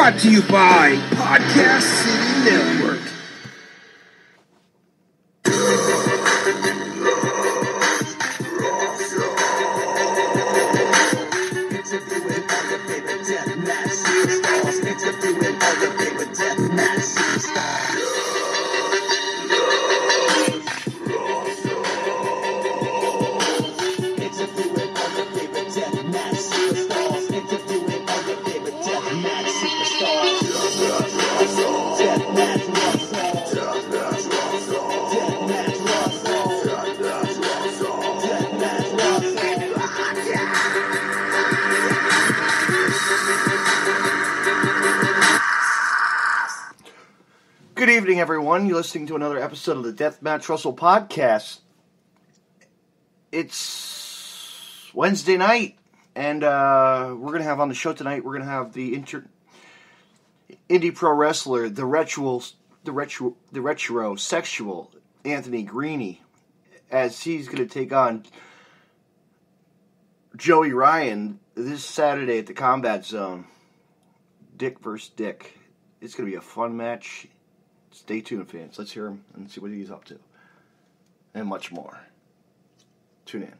Brought to you by Podcast City Network. Good evening, everyone. You're listening to another episode of the Deathmatch Russell podcast. It's Wednesday night, and we're going to have on the show tonight, we're going to have the Indy pro wrestler, the retrosexual Anthony Greene, as he's going to take on Joey Ryan this Saturday at the Combat Zone. Dick versus Dick. It's going to be a fun match. Stay tuned, fans. Let's hear him and see what he's up to. And much more. Tune in.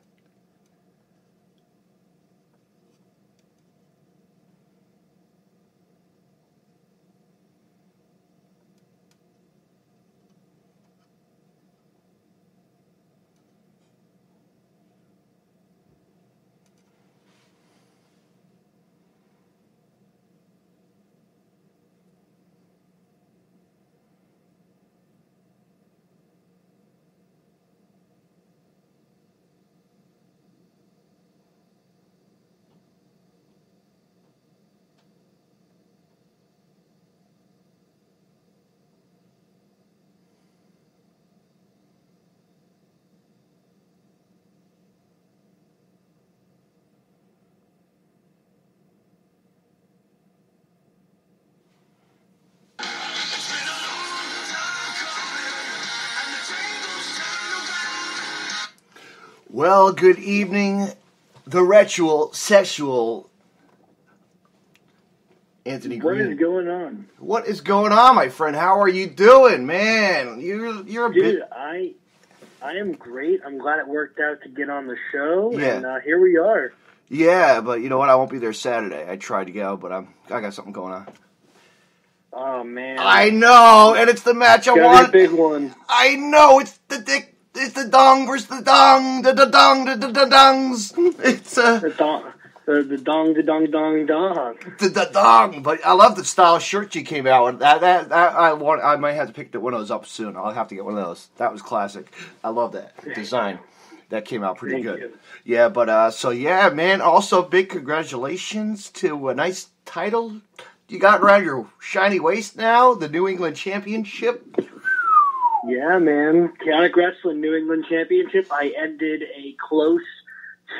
Well, good evening, the retrosexual Anthony Greene. What is going on? What is going on, my friend? How are you doing, man? You're a Dude, bit... I am great. I'm glad it worked out to get on the show, Yeah. and here we are. Yeah, but you know what? I won't be there Saturday. I tried to go, but I got something going on. Oh man, I know, and it's the match I gotta want. be a big one. I know, it's the dick. It's the dong versus the dong, the dongs. It's The dong, the dong. the dong. But I love the style shirt you came out with. That I might have to pick one of those up soon. I'll have to get one of those. That was classic. I love that design. That came out pretty Thank good. you. Yeah, but so yeah, man. Also, big congratulations to a nice title you got around your shiny waist now. The New England Championship. Yeah, man. Chaotic Wrestling New England Championship. I ended a close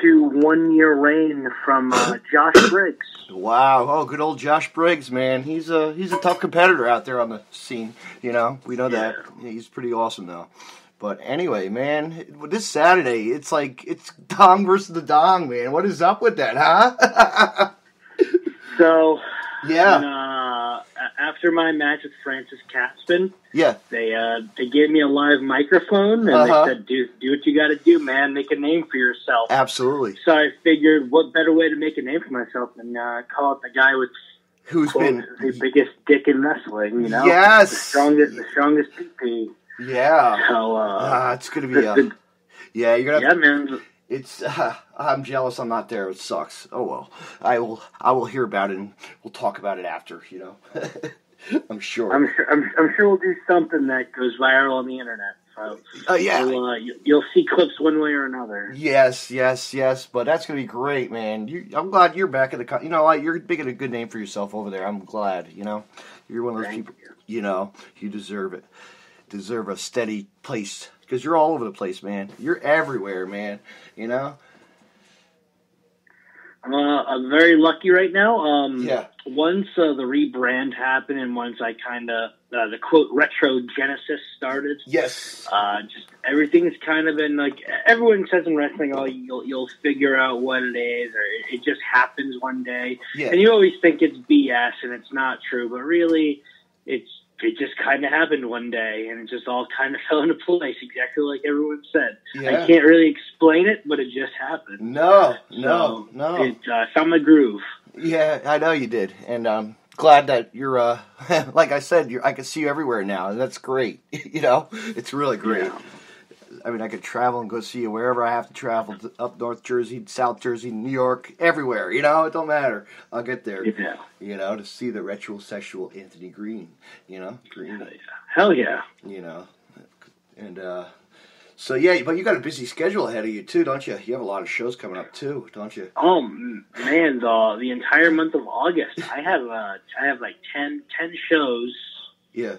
to 1 year reign from Josh Briggs. Wow! Oh, good old Josh Briggs, man. He's a tough competitor out there on the scene. You know, we know that. He's pretty awesome, though. But anyway, man, this Saturday, it's Dong versus the Dong, man. What is up with that, huh? So, yeah. after my match with Francis Caspin, Yeah. they gave me a live microphone, and they said, do what you got to do, man. Make a name for yourself. Absolutely. So I figured, what better way to make a name for myself than call it the guy with Who's quote, been the biggest dick in wrestling, you know? Yes. The strongest PP. Yeah. So, it's gonna be yeah. You're gonna. Yeah, man. It's. I'm jealous. I'm not there. It sucks. Oh well. I will hear about it and we'll talk about it after. You know. I'm sure. I'm sure we'll do something that goes viral on the internet. So yeah. You'll see clips one way or another. Yes. But that's gonna be great, man. I'm glad you're back at the. You know, you're making a good name for yourself over there. I'm glad. You know, you're one of those people. You know, you deserve it. Deserve a steady place because you're all over the place, man. You're everywhere, man. You know. I'm very lucky right now. Yeah. Once the rebrand happened and once I kind of the quote retro genesis started. Yes. Just everything's kind of been like everyone says in wrestling, oh, you'll figure out what it is, or it just happens one day. Yeah. And you always think it's BS and it's not true, but really, it just kind of happened one day, and it just all kind of fell into place, exactly like everyone said. Yeah. I can't really explain it, but it just happened. No. It found my groove. Yeah, I know you did, and I'm glad that you're. Like I said, I can see you everywhere now, and that's great. It's really great. Yeah. I mean, I could travel and go see you wherever I have to travel, up North Jersey, South Jersey, New York, everywhere. It don't matter. I'll get there. Yeah. To see the retrosexual Anthony Greene. Greene. Hell yeah. And so yeah, but you got a busy schedule ahead of you too, don't you? You have a lot of shows coming up too, don't you? Oh man, the entire month of August, I have like 10 shows. Yeah.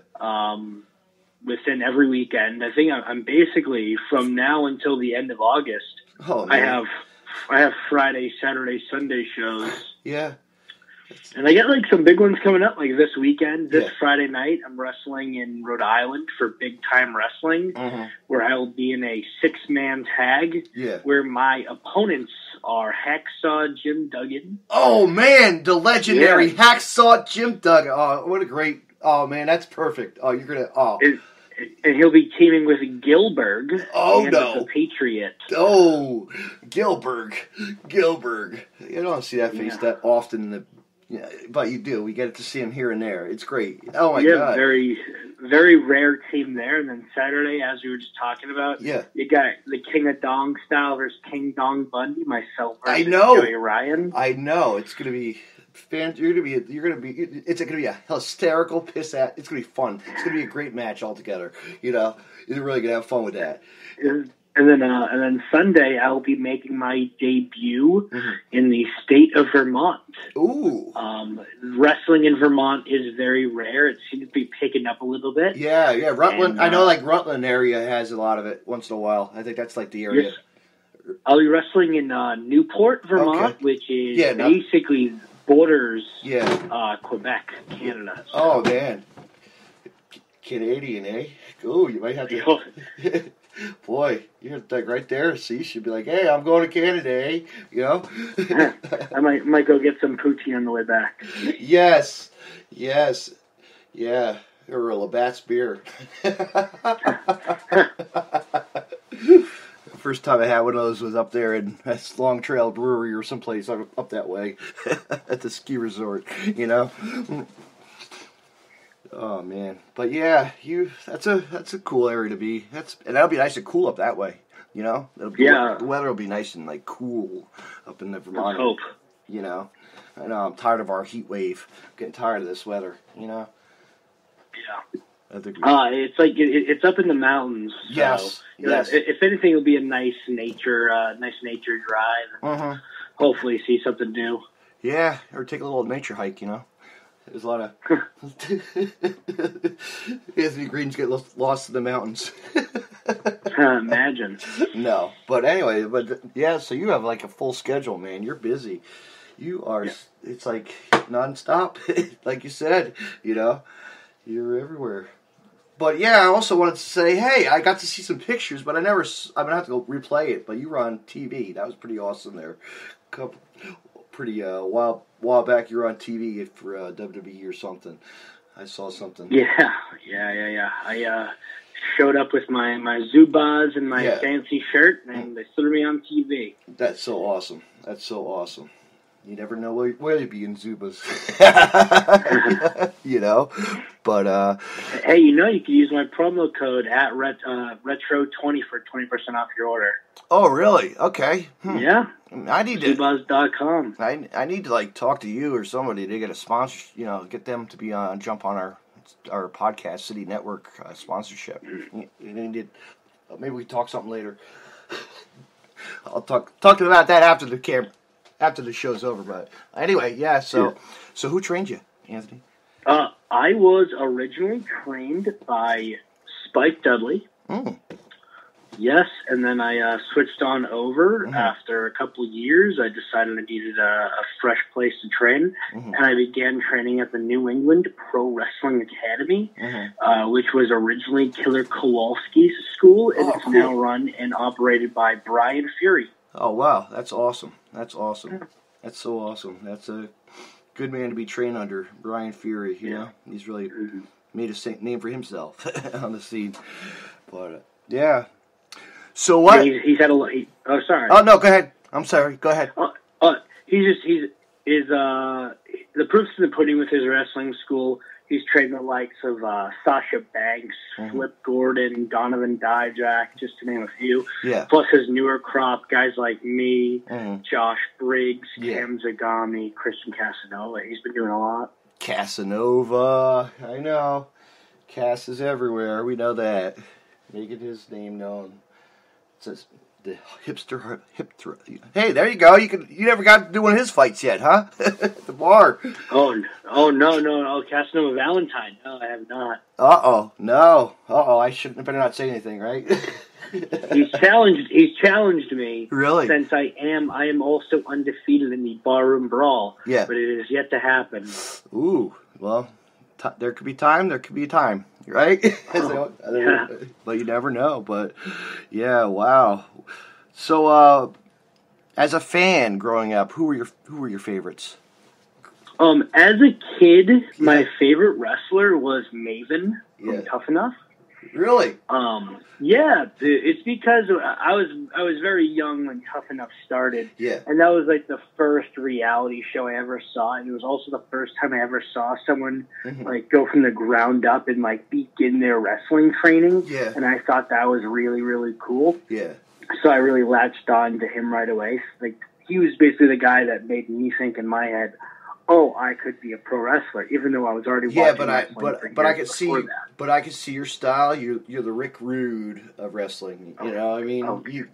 Within every weekend. I think I'm basically from now until the end of August. Oh man. I have Friday, Saturday, Sunday shows. Yeah. And I got like some big ones coming up, like this weekend. This Friday night, I'm wrestling in Rhode Island for Big Time Wrestling, where I will be in a 6-man tag. Yeah. Where my opponents are Hacksaw Jim Duggan. Oh man, the legendary Hacksaw Jim Duggan. Oh, what a great! Oh man, that's perfect. Oh, you're gonna. Oh. And he'll be teaming with Gilbert. Oh no, the Patriot. Oh, Gilbert. You don't see that face that often. But you do. We get to see him here and there. It's great. Oh my god. Very, very rare team there. And then Saturday, as we were just talking about, you got the King of Dong style versus King Dong Bundy. Myself versus Joey Ryan. I know. It's gonna be. It's gonna be a hysterical piss at. It's gonna be fun. It's gonna be a great match altogether. You're really gonna have fun with that. And then Sunday I'll be making my debut in the state of Vermont. Ooh. Wrestling in Vermont is very rare. It seems to be picking up a little bit. Yeah. Rutland. I know, like Rutland area has a lot of it once in a while. I think that's like the area. Yes. I'll be wrestling in Newport, Vermont, which is basically borders Quebec, Canada. So. Oh man, Canadian, eh? Oh, you might have to. Boy, you're like right there. See, you should be like, "Hey, I'm going to Canada, eh?" I might go get some poutine on the way back. Yes, yeah, or a Labatt's beer. First time I had one of those was up there in Long Trail Brewery or someplace up that way at the ski resort, Oh man, but yeah, that's a cool area to be. And that'll be nice and cool up that way, The weather will be nice and like cool up in the Vermont. Let's hope. I know I'm tired of our heat wave. I'm getting tired of this weather, Yeah. I think it's like it's up in the mountains. So, yes. If anything, it'll be a nice nature drive. Hopefully, see something new. Yeah, or take a little nature hike. There's a lot of Anthony Greene's get lost in the mountains. Imagine. No, but anyway, so you have like a full schedule, man. You're busy. You are. Yeah. It's like nonstop, like you said. You're everywhere. But yeah, I also wanted to say, hey, I got to see some pictures, but I'm gonna have to go replay it. But you were on TV. That was pretty awesome there. While back, you were on TV for WWE or something. I saw something. Yeah. I showed up with my Zubaz and my fancy shirt, and they threw me on TV. That's so awesome. You never know where you'd be in Zubaz. But hey, you can use my promo code at retro20 for 20% off your order. Oh, really? Okay. Yeah. I need to Zubaz.com. I need to talk to you or somebody to get a sponsor. Get them to be jump on our podcast City Network sponsorship. Maybe we can talk something later. I'll talk to them about that after the show's over. But anyway, yeah. So who trained you, Anthony? I was originally trained by Spike Dudley. Yes, and then I switched on over after a couple of years. I decided I needed a fresh place to train, and I began training at the New England Pro Wrestling Academy, which was originally Killer Kowalski's school, and it's now run and operated by Brian Fury. Oh, wow. That's awesome. That's awesome. Yeah. That's so awesome. That's a good man to be trained under, Brian Fury. You know, he's really made a name for himself on the scene. But, yeah. So what? He's had a lot. Oh, sorry. Oh no, go ahead. I'm sorry. Go ahead. He's the proof's in the pudding with his wrestling school. He's trained the likes of Sasha Banks, Flip Gordon, Donovan Dijak, just to name a few. Yeah. Plus his newer crop, guys like me, Josh Briggs, Cam Zagami, Christian Casanova. He's been doing a lot. Casanova, I know. Cass is everywhere. We know that. Making his name known. Says the hipster hip throw. Hey, there you go. You never got to do one of his fights yet, huh? At the bar. Oh no, Casanova Valentine. No, I have not. No. I shouldn't better not say anything, right? He's challenged me. Really? Since I am also undefeated in the barroom brawl. Yeah. But it is yet to happen. Ooh, well, there could be time. There could be time. Right? Yeah. But you never know. But, yeah, wow. So, as a fan growing up, who were your favorites? As a kid, my favorite wrestler was Maven from Tough Enough. Really? Yeah, it's because I was very young when Tough Enough started. Yeah. And that was like the first reality show I ever saw, and it was also the first time I ever saw someone like go from the ground up and like begin their wrestling training. Yeah. And I thought that was really, really cool. Yeah. So I really latched on to him right away. Like he was basically the guy that made me think in my head, oh, I could be a pro wrestler, even though I was already watching wrestling. But I could see, but I could see your style. You're the Rick Rude of wrestling. You know, I mean,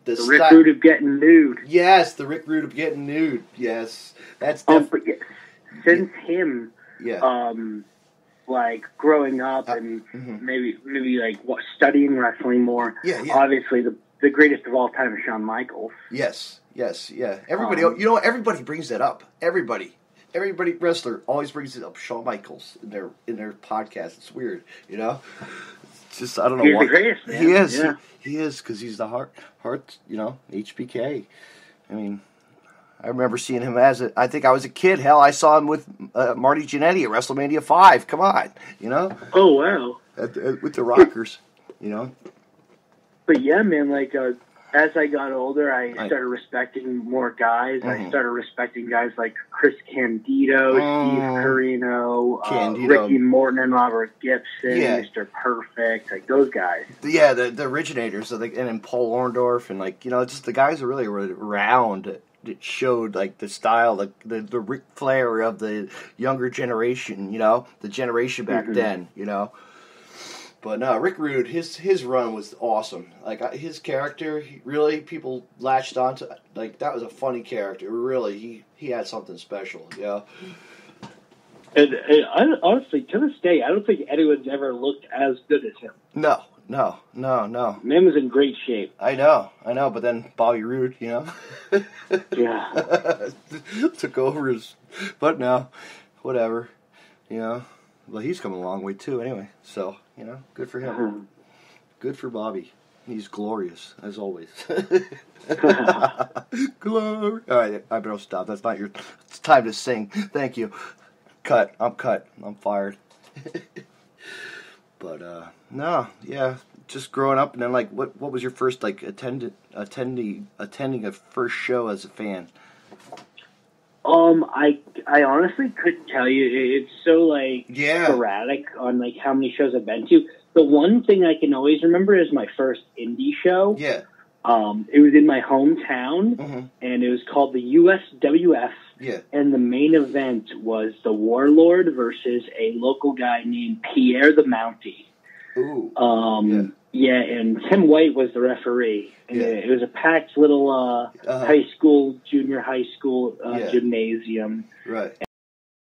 the Rick Rude of getting nude. Yes, the Rick Rude of getting nude. Yes, that's definitely. Since him, like growing up and maybe like studying wrestling more. Yeah. Obviously, the greatest of all time is Shawn Michaels. Yes. Everybody, everybody brings that up. Everybody wrestler always brings it up. Shawn Michaels in their podcast. It's weird, you know. It's just I don't know he's why the greatest, man. He is. Yeah. He is because he's the heart. HBK. I mean, I remember seeing him I think I was a kid. Hell, I saw him with Marty Jannetty at WrestleMania 5. Come on, you know. Oh wow. With the Rockers, you know. But yeah, man, like. As I got older, I started respecting more guys. I started respecting guys like Chris Candido, Steve Carino, Ricky Morton, and Robert Gibson, Mr. Perfect, like those guys. Yeah, the originators, and then Paul Orndorff, and just the guys are really around. It showed like the style, the Ric Flair of the younger generation. The generation back then. But no, Rick Rude, his run was awesome. Like his character, people latched onto. Like that was a funny character. Really, he had something special. Yeah. And honestly, to this day, I don't think anyone's ever looked as good as him. No. Man was in great shape. I know. But then Bobby Roode, Yeah. took over his. But no, whatever. Well, he's come a long way too. Anyway, so. Good for him. Good for Bobby. He's glorious, as always. Glory. All right, I better stop. That's not it's time to sing. Thank you. Cut. I'm fired. But, no, yeah. Just growing up, and then, like, what was your first, like, attending a first show as a fan? I honestly couldn't tell you. It's so, like, sporadic on, like, how many shows I've been to. The one thing I can always remember is my first Indy show. Yeah. It was in my hometown, and it was called the USWF. Yeah. And the main event was the Warlord versus a local guy named Pierre the Mountie. Ooh. Yeah, and Tim White was the referee. And it was a packed little junior high school gymnasium. Right.